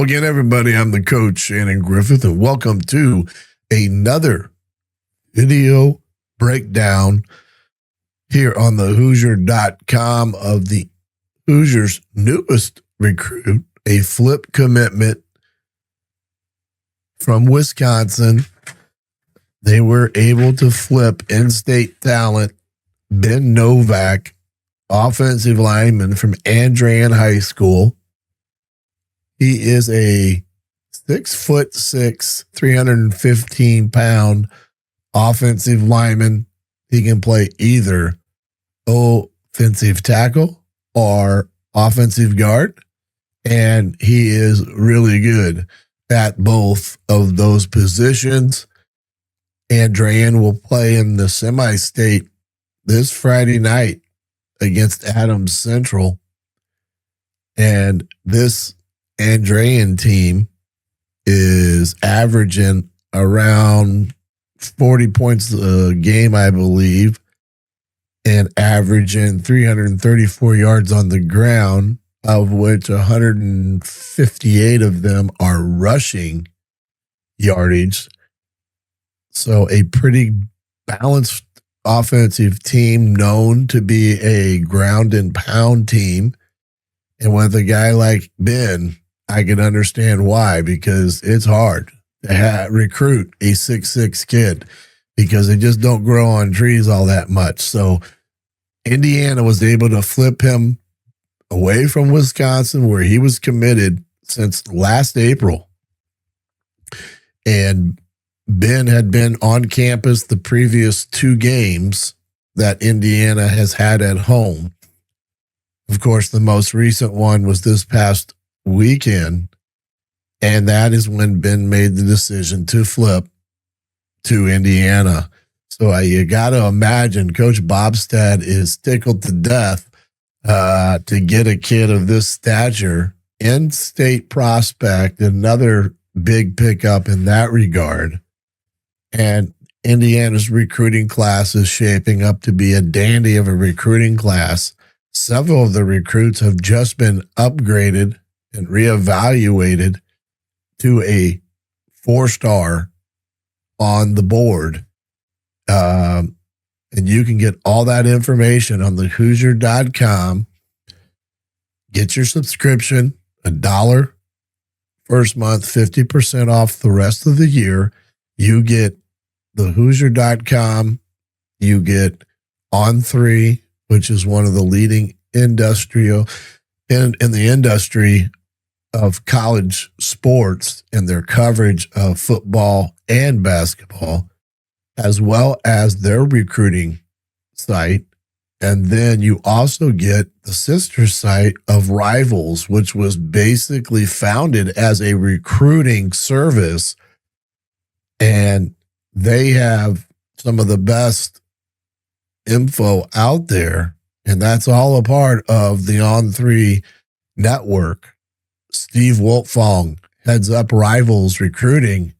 Hello again, everybody. I'm the coach, Shannon Griffith, and welcome to another video breakdown here on the Hoosier.com of the Hoosiers' newest recruit, a flip commitment from Wisconsin. They were able to flip in-state talent Ben Novak, offensive lineman from Andrena High School. He is a 6'6", 315-pound offensive lineman. He can play either offensive tackle or offensive guard, and he is really good at both of those positions. Andrena will play in the semi-state this Friday night against Adams Central, and this Andrena team is averaging around 40 points a game, I believe, and averaging 334 yards on the ground, of which 158 of them are rushing yardage. So a pretty balanced offensive team, known to be a ground and pound team. And with a guy like Ben, I can understand why, because it's hard to recruit a 6'6" kid because they just don't grow on trees all that much. So Indiana was able to flip him away from Wisconsin, where he was committed since last April. And Ben had been on campus the previous 2 games that Indiana has had at home. Of course, the most recent one was this past weekend, and that is when Ben made the decision to flip to Indiana. So you got to imagine Coach Bobstad is tickled to death to get a kid of this stature, in-state prospect, another big pickup in that regard. And Indiana's recruiting class is shaping up to be a dandy of a recruiting class. Several of the recruits have just been upgraded and reevaluated to a 4-star on the board. And you can get all that information on the Hoosier.com. Get your subscription, $1 first month, 50% off the rest of the year. You get the Hoosier.com. You get On3, which is one of the leading in the industry of college sports and their coverage of football and basketball, as well as their recruiting site. And then you also get the sister site of Rivals, which was basically founded as a recruiting service. And they have some of the best info out there. And that's all a part of the On3 network. Steve Wolfong heads up Rivals recruiting,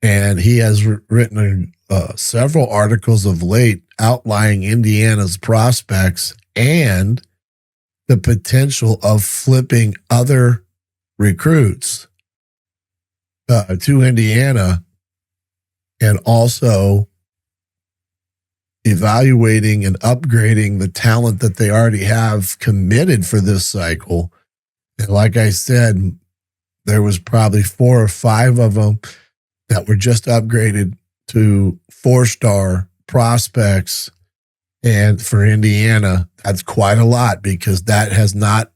and he has written several articles of late outlining Indiana's prospects and the potential of flipping other recruits to Indiana, and also evaluating and upgrading the talent that they already have committed for this cycle. And like I said, there was probably 4 or 5 of them that were just upgraded to 4-star prospects. And for Indiana, that's quite a lot, because that has not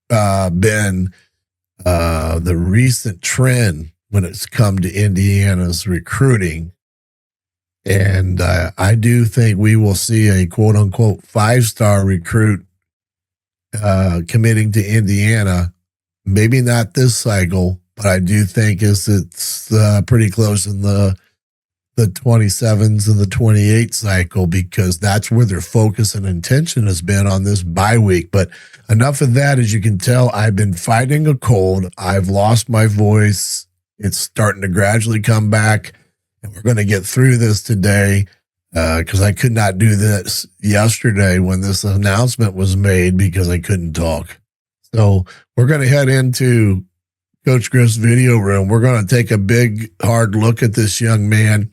been the recent trend when it's come to Indiana's recruiting. And I do think we will see a quote-unquote 5-star recruit committing to Indiana. Maybe not this cycle, but I do think it's pretty close in the 27s and the 28 cycle, because that's where their focus and intention has been on this bye week. But enough of that. As you can tell, I've been fighting a cold. I've lost my voice. It's starting to gradually come back, and we're going to get through this today, because I could not do this yesterday when this announcement was made because I couldn't talk. So we're going to head into Coach Griff's video room. We're going to take a big, hard look at this young man,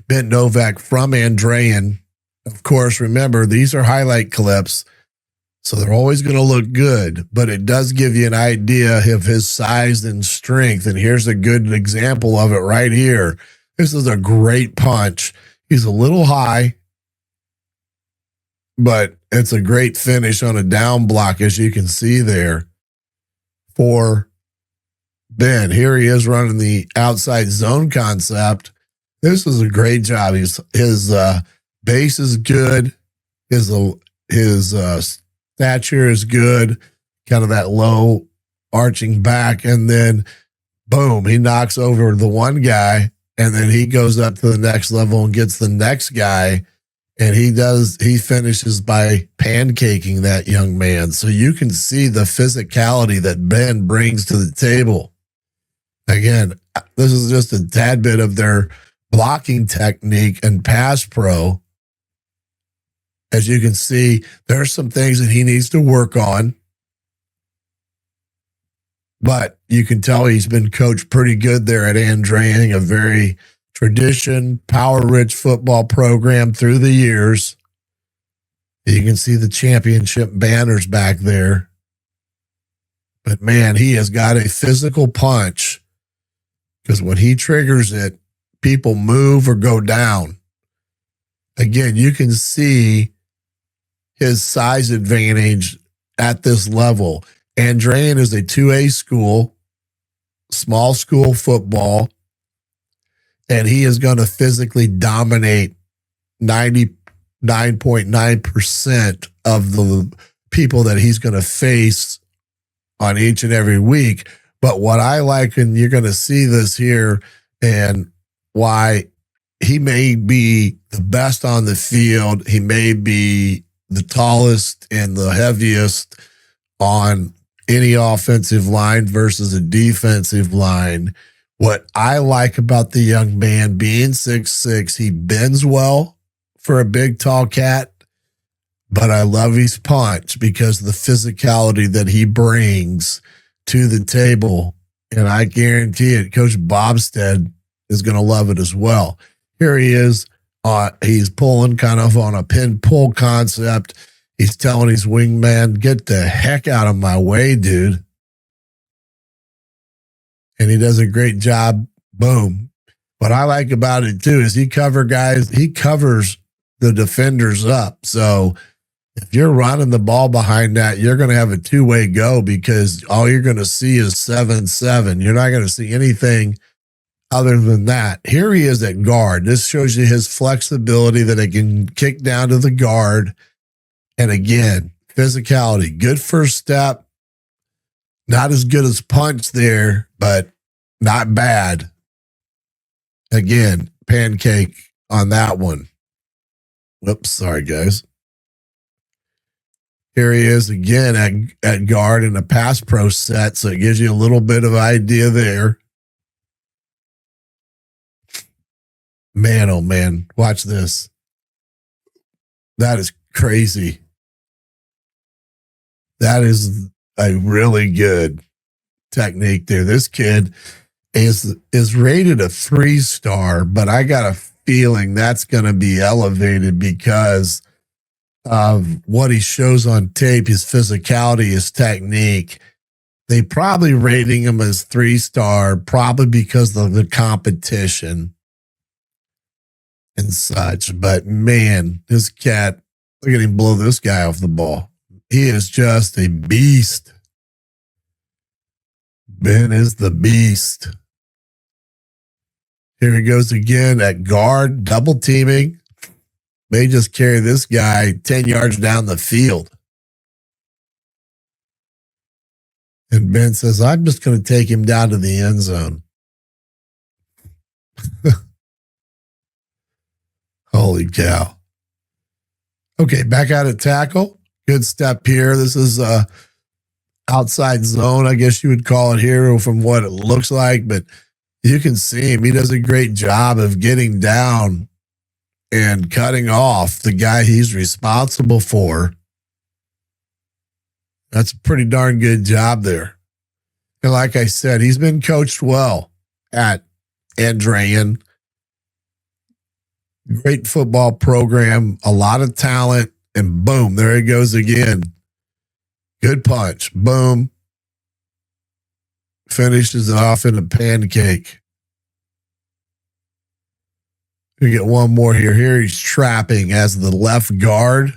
Ben Novak from Andrena. Of course, remember, these are highlight clips, so they're always going to look good, but it does give you an idea of his size and strength, and here's a good example of it right here. This is a great punch. He's a little high, but it's a great finish on a down block, as you can see there for Ben. Here he is running the outside zone concept. This is a great job. His base is good. His stature is good. Kind of that low arching back, and then boom, he knocks over the one guy, and then he goes up to the next level and gets the next guy, and he finishes by pancaking that young man. So you can see the physicality that Ben brings to the table. Again, this is just a tad bit of their blocking technique and pass pro. As you can see, there's some things that he needs to work on, but you can tell he's been coached pretty good there at Andrena, a very power-rich football program through the years. You can see the championship banners back there. But man, he has got a physical punch, because when he triggers it, people move or go down. Again, you can see his size advantage at this level. Andrena is a 2A school, small school football, and he is going to physically dominate 99.9% of the people that he's going to face on each and every week. But what I like, and you're going to see this here, and why he may be the best on the field, he may be the tallest and the heaviest on any offensive line versus a defensive line. What I like about the young man being 6'6", he bends well for a big, tall cat, but I love his punch because of the physicality that he brings to the table. And I guarantee it, Coach Bobstead is going to love it as well. Here he is. He's pulling kind of on a pin-pull concept. He's telling his wingman, get the heck out of my way, dude. And he does a great job. Boom. What I like about it, too, is he covers the defenders up. So if you're running the ball behind that, you're going to have a two-way go, because all you're going to see is 7-7. You're not going to see anything other than that. Here he is at guard. This shows you his flexibility, that he can kick down to the guard. And again, physicality, good first step. Not as good as punch there, but not bad. Again, pancake on that one. Whoops, sorry, guys. Here he is again at guard in a pass pro set, so it gives you a little bit of idea there. Man, oh man, watch this. That is crazy. That is a really good technique there. This kid is rated a 3-star, but I got a feeling that's going to be elevated because of what he shows on tape, his physicality, his technique. They probably rating him as 3-star, probably because of the competition and such. But man, this cat, look at him blow this guy off the ball. He is just a beast. Ben is the beast. Here he goes again at guard, double teaming. May just carry this guy 10 yards down the field. And Ben says, I'm just going to take him down to the end zone. Holy cow. Okay, back out at tackle. Good step here. This is outside zone, I guess you would call it here from what it looks like, but you can see him. He does a great job of getting down and cutting off the guy he's responsible for. That's a pretty darn good job there. And like I said, he's been coached well at Andrena. Great football program, a lot of talent, and boom, there it goes again. Good punch. Boom. Finishes it off in a pancake. We get one more here. Here he's trapping as the left guard.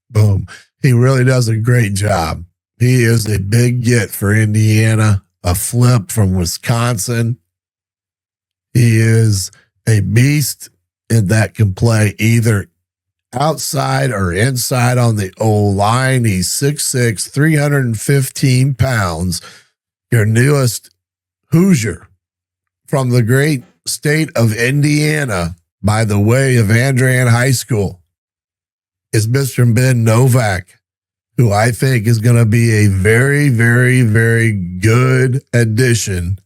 Boom. He really does a great job. He is a big get for Indiana, a flip from Wisconsin. He is a beast and that can play either outside or inside on the O-line. He's 6'6", 315 pounds. Your newest Hoosier from the great state of Indiana, by the way of Andrena High School, is Mr. Ben Novak, who I think is going to be a very, very, very good addition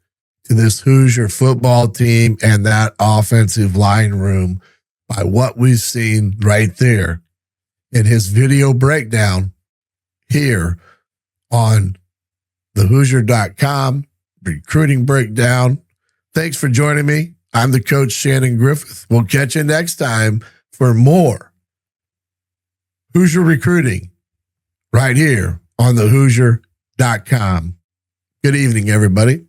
to this Hoosier football team and that offensive line room by what we've seen right there in his video breakdown here on the Hoosier.com recruiting breakdown. Thanks for joining me. I'm the coach, Shannon Griffith. We'll catch you next time for more Hoosier recruiting right here on the Hoosier.com. Good evening, everybody.